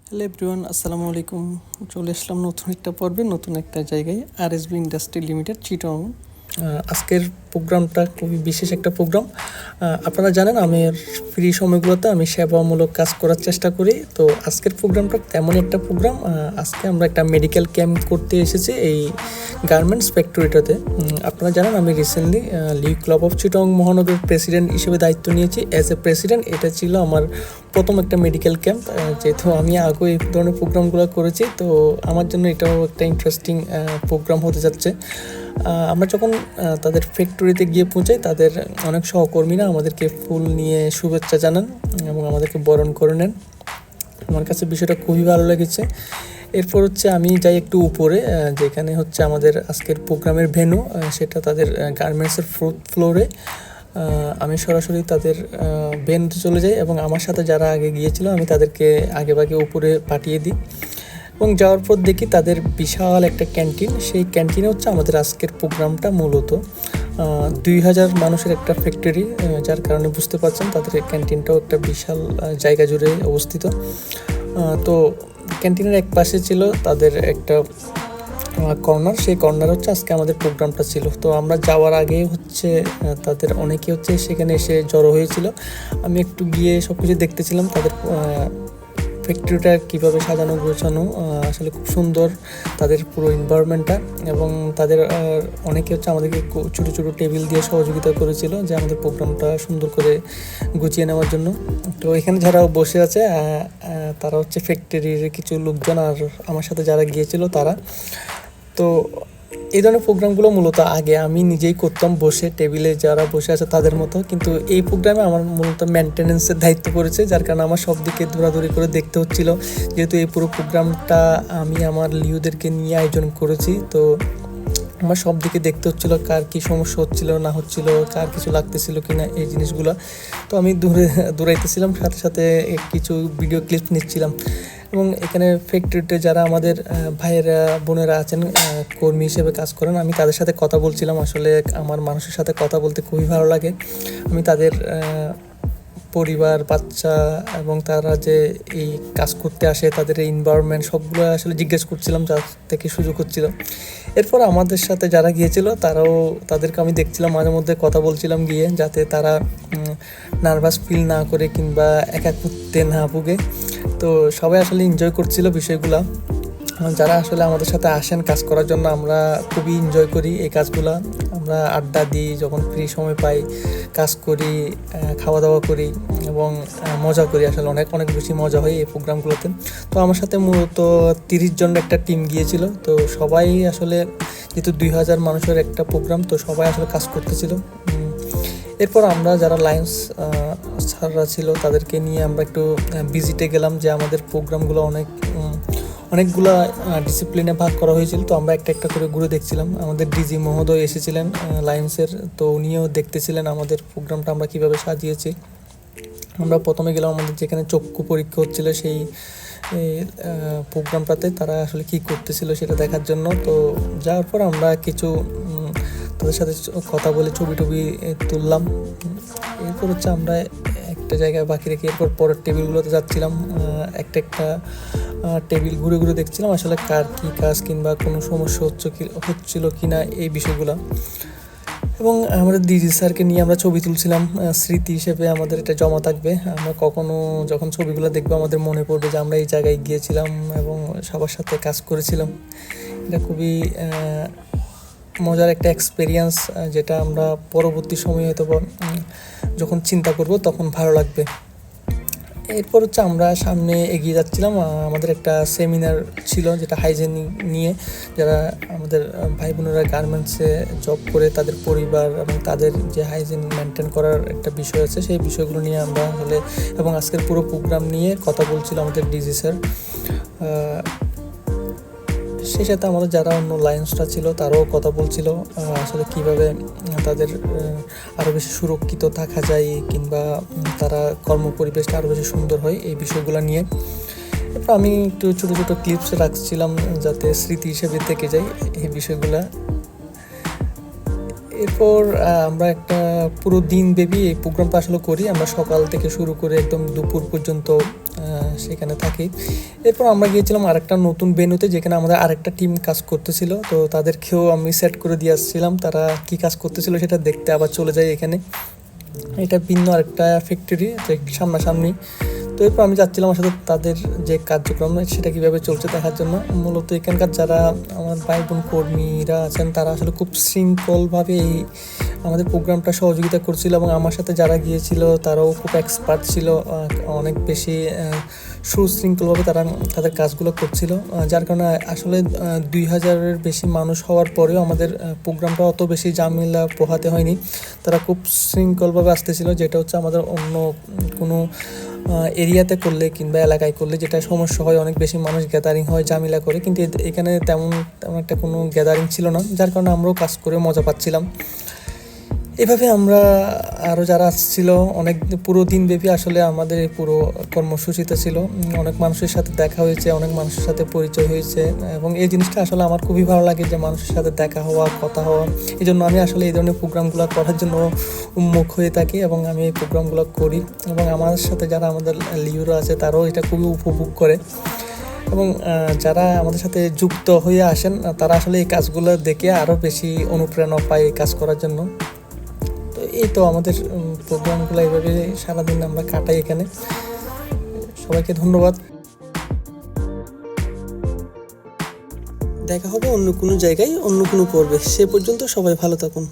Hello everyone, আসসালামু আলাইকুম। চলে আসলাম নতুন একটা পর্বে, নতুন একটা জায়গায়, আরএসবি ইন্ডাস্ট্রি লিমিটেড, চিটং। আজকের প্রোগ্রামটা খুবই বিশেষ একটা প্রোগ্রাম। আপনারা জানেন আমি ফ্রি সময়গুলোতে আমি সেবামূলক কাজ করার চেষ্টা করি। তো আজকের প্রোগ্রামটা তেমন একটা প্রোগ্রাম। আজকে আমরা একটা মেডিকেল ক্যাম্প করতে এসেছি এই গার্মেন্টস ফ্যাক্টরিটাতে। আপনারা জানেন আমি রিসেন্টলি লিগ ক্লাব অফ চিটং মহানগরের প্রেসিডেন্ট হিসেবে দায়িত্ব নিয়েছি। অ্যাজ এ প্রেসিডেন্ট এটা ছিল আমার প্রথম একটা মেডিকেল ক্যাম্প। যেহেতু আমি আগে এই ধরনের প্রোগ্রামগুলো করেছি, তো আমার জন্য এটাও একটা ইন্টারেস্টিং প্রোগ্রাম হতে যাচ্ছে। আমরা যখন তাদের ফ্যাক্টরিতে গিয়ে পৌঁছাই, তাদের অনেক সহকর্মীরা আমাদেরকে ফুল নিয়ে শুভেচ্ছা জানান এবং আমাদেরকে বরণ করে নেন। আমার কাছে বিষয়টা খুবই ভালো লেগেছে। এরপর হচ্ছে আমি যাই একটু উপরে, যেখানে হচ্ছে আমাদের আজকের প্রোগ্রামের ভেন্যু, সেটা তাদের গার্মেন্টসের ফোর্থ ফ্লোরে। আমি সরাসরি তাদের ভেন্যুতে চলে যাই এবং আমার সাথে যারা আগে গিয়েছিল আমি তাদেরকে আগেভাগে উপরে পাঠিয়ে দিই। এবং যাওয়ার পর দেখি তাদের বিশাল একটা ক্যান্টিন। সেই ক্যান্টিনে হচ্ছে আমাদের আজকের প্রোগ্রামটা মূলত 2000 মানুষের একটা ফ্যাক্টরি, যার কারণে বুঝতে পারছেন তাদের ক্যান্টিনটাও একটা বিশাল জায়গা জুড়ে অবস্থিত। তো ক্যান্টিনের এক পাশে ছিল তাদের একটা কর্নার। সেই কর্নার হচ্ছে আজকে আমাদের প্রোগ্রামটা ছিল। তো আমরা যাওয়ার আগে হচ্ছে তাদের অনেকে হচ্ছে সেখানে এসে জড়ো হয়েছিল। আমি একটু গিয়ে সব কিছু দেখতেছিলাম, তাদের ফ্যাক্টরিটা কীভাবে সাজানো গোছানো, আসলে খুব সুন্দর তাদের পুরো এনভায়রনমেন্টটা। এবং তাদের অনেকে হচ্ছে আমাদেরকে ছোটো ছোটো টেবিল দিয়ে সহযোগিতা করেছিল যে আমাদের প্রোগ্রামটা সুন্দর করে গুছিয়ে নেওয়ার জন্য। তো এখানে যারা বসে আছে তারা হচ্ছে ফ্যাক্টরির কিছু লোকজন, আর আমার সাথে যারা গিয়েছিল তারা। তো এই ধরনের প্রোগ্রামগুলো মূলত আগে আমি নিজেই করতাম, বসে টেবিলে যারা বসে আছে তাদের মতো। কিন্তু এই প্রোগ্রামে আমার মূলত মেনটেন্যান্সের দায়িত্ব পড়েছে, যার কারণে আমার সব দিকে দৌড়াদৌড়ি করে দেখতে হচ্ছিল। যেহেতু এই পুরো প্রোগ্রামটা আমি আমার লিউদেরকে নিয়ে আয়োজন করেছি, তো আমার সব দিকে দেখতে হচ্ছিলো কার কী সমস্যা হচ্ছিল না হচ্ছিল, কার কিছু লাগতেছিল কি না, এই জিনিসগুলো। তো আমি দৌড়াইতেছিলাম, সাথে সাথে কিছু ভিডিও ক্লিপ নিচ্ছিলাম। এবং এখানে ফ্যাক্টরিতে যারা আমাদের ভাইয়েরা বোনেরা আছেন, কর্মী হিসেবে কাজ করেন, আমি তাদের সাথে কথা বলছিলাম। আসলে আমার মানুষের সাথে কথা বলতে খুবই ভালো লাগে। আমি তাদের পরিবার, বাচ্চা এবং তারা যে এই কাজ করতে আসে, তাদের এই এনভায়রনমেন্ট সবগুলো আসলে জিজ্ঞেস করছিলাম, যার থেকে সুযোগ হচ্ছিল। এরপর আমাদের সাথে যারা গিয়েছিল তাদেরকে আমি দেখছিলাম, মাঝে মধ্যে কথা বলছিলাম গিয়ে, যাতে তারা নার্ভাস ফিল না করে কিংবা একাকিত্বে না ভুগে। তো সবাই আসলে এনজয় করছিল বিষয়গুলো। যারা আসলে আমাদের সাথে আসেন কাজ করার জন্য, আমরা খুবই এনজয় করি এই কাজগুলো। আমরা আড্ডা দিই, যখন ফ্রি সময় পাই কাজ করি, খাওয়া দাওয়া করি এবং মজা করি। আসলে অনেক অনেক বেশি মজা হয় এই প্রোগ্রামগুলোতে। তো আমার সাথে মূলত 30 জনের একটা টিম গিয়েছিল। তো সবাই আসলে, যেহেতু 2000 মানুষের একটা প্রোগ্রাম, তো সবাই আসলে কাজ করতেছিল। এরপর আমরা যারা লায়েন্স স্যাররা ছিল তাদেরকে নিয়ে আমরা একটু ভিজিটে গেলাম, যে আমাদের প্রোগ্রামগুলো অনেকগুলো ডিসিপ্লিনে ভাগ করা হয়েছিল। তো আমরা একটা একটা করে ঘুরে দেখছিলাম। আমাদের ডিজি মহোদয় এসেছিলেন লায়েন্সের, তো উনিও দেখতেছিলেন আমাদের প্রোগ্রামটা আমরা কীভাবে সাজিয়েছি। আমরা প্রথমে গেলাম আমাদের যেখানে চক্ষু পরীক্ষা হচ্ছিল সেই প্রোগ্রামটাতে, তারা আসলে কী করতেছিল সেটা দেখার জন্য। তো যাওয়ার পর আমরা কিছু তাদের সাথে কথা বলে ছবি টবি তুললাম। এরপর হচ্ছে আমরা একটা জায়গায় বাকি রেখে এরপর পরের টেবিলগুলোতে যাচ্ছিলাম। একটা টেবিল ঘুরে ঘুরে দেখছিলাম আসলে কার কী কাজ কিংবা কোনো সমস্যা হচ্ছিল কি না, এই বিষয়গুলো। এবং আমাদের ডিজি স্যারকে নিয়ে আমরা ছবি তুলছিলাম, স্মৃতি হিসেবে আমাদের এটা জমা থাকবে। আমরা কখনো যখন ছবিগুলো দেখবো আমাদের মনে পড়বে যে আমরা এই জায়গায় গিয়েছিলাম এবং সবার সাথে কাজ করেছিলাম। এটা খুবই মজার একটা এক্সপেরিয়েন্স, যেটা আমরা পরবর্তী সময়ে হয়তো যখন চিন্তা করব তখন ভালো লাগবে। এরপর হচ্ছে আমরা সামনে এগিয়ে যাচ্ছিলাম। আমাদের একটা সেমিনার ছিল যেটা হাইজেনিক নিয়ে, যারা আমাদের ভাই বোনেরা গার্মেন্টসে জব করে তাদের পরিবার এবং তাদের যে হাইজিন মেনটেন করার একটা বিষয় আছে, সেই বিষয়গুলো নিয়ে আমরা হলে এবং আজকের পুরো প্রোগ্রাম নিয়ে কথা বলছিল আমাদের ডিজি স্যার। সেই সাথে আমাদের যারা অন্য লায়েন্সরা ছিল তারাও কথা বলছিল আসলে কীভাবে তাদের আরও বেশি সুরক্ষিত থাকা যায় কিংবা তারা কর্মপরিবেশটা আরও বেশি সুন্দর হয়, এই বিষয়গুলো নিয়ে। এরপর আমি একটু ছোটো ছোটো ক্লিপস রাখছিলাম যাতে স্মৃতি হিসেবে থেকে যায় এই বিষয়গুলো। এরপর আমরা একটা পুরো দিনব্যাপী এই প্রোগ্রামটা আসলে করি। আমরা সকাল থেকে শুরু করে একদম দুপুর পর্যন্ত সেখানে থাকি। এরপর আমরা গিয়েছিলাম আরেকটা নতুন ভেন্যুতে, যেখানে আমাদের আরেকটা টিম কাজ করতেছিল। তো তাদেরকেও আমি সেট করে দিয়ে আসছিলাম, তারা কি কাজ করতেছিল সেটা দেখতে আবার চলে যায় এখানে। এটা ভিন্ন আরেকটা ফ্যাক্টরি, সামনাসামনি। তো এরপর আমি যাচ্ছিলাম আসলে তাদের যে কার্যক্রম সেটা কীভাবে চলছে দেখার জন্য। মূলত এখানকার যারা আমার ভাই বোন কর্মীরা আছেন, তারা আসলে খুব শৃঙ্খলভাবে এই আমাদের প্রোগ্রামটা সহযোগিতা করছিল, এবং আমার সাথে যারা গিয়েছিল তারাও খুব এক্সপার্ট ছিল, অনেক বেশি সুশৃঙ্খলভাবে তারা তাদের কাজগুলো করছিল। যার কারণে আসলে 2000-এর বেশি মানুষ হওয়ার পরেও আমাদের প্রোগ্রামটা অত বেশি ঝামেলা পোহাতে হয়নি। তারা খুব শৃঙ্খলভাবে আসতেছিল, যেটা হচ্ছে আমাদের অন্য কোনো এরিয়াতে করলে কিংবা এলাকায় করলে যেটা সমস্যা হয়, অনেক বেশি মানুষ গ্যাদারিং হয়, ঝামেলা করে। কিন্তু এখানে তেমন একটা কোনো গ্যাদারিং ছিল না, যার কারণে আমরাও কাজ করে মজা পাচ্ছিলাম। এভাবে আমরা আরও যারা আসছিল অনেক পুরো দিনব্যাপী আসলে আমাদের এই পুরো কর্মসূচিতে ছিল। অনেক মানুষের সাথে দেখা হয়েছে, অনেক মানুষের সাথে পরিচয় হয়েছে, এবং এই জিনিসটা আসলে আমার খুবই ভালো লাগে যে মানুষের সাথে দেখা হওয়া, কথা হওয়া। এই জন্য আমি আসলে এই ধরনের প্রোগ্রামগুলো করার জন্য উন্মুখ হয়ে থাকি, এবং আমি এই প্রোগ্রামগুলো করি। এবং আমার সাথে যারা আমাদের লিউরা আছে তারাও এটা খুবই উপভোগ করে, এবং যারা আমাদের সাথে যুক্ত হয়ে আসেন তারা আসলে এই কাজগুলো দেখে আরও বেশি অনুপ্রেরণা পায় এই কাজ করার জন্য। তো এই তো আমাদের প্রোগ্রামগুলো এইভাবে সারাদিন আমরা কাটাই এখানে। সবাইকে ধন্যবাদ। দেখা হবে অন্য কোনো জায়গায়, অন্য কোনো পর্বে। সে পর্যন্ত সবাই ভালো থাকুন।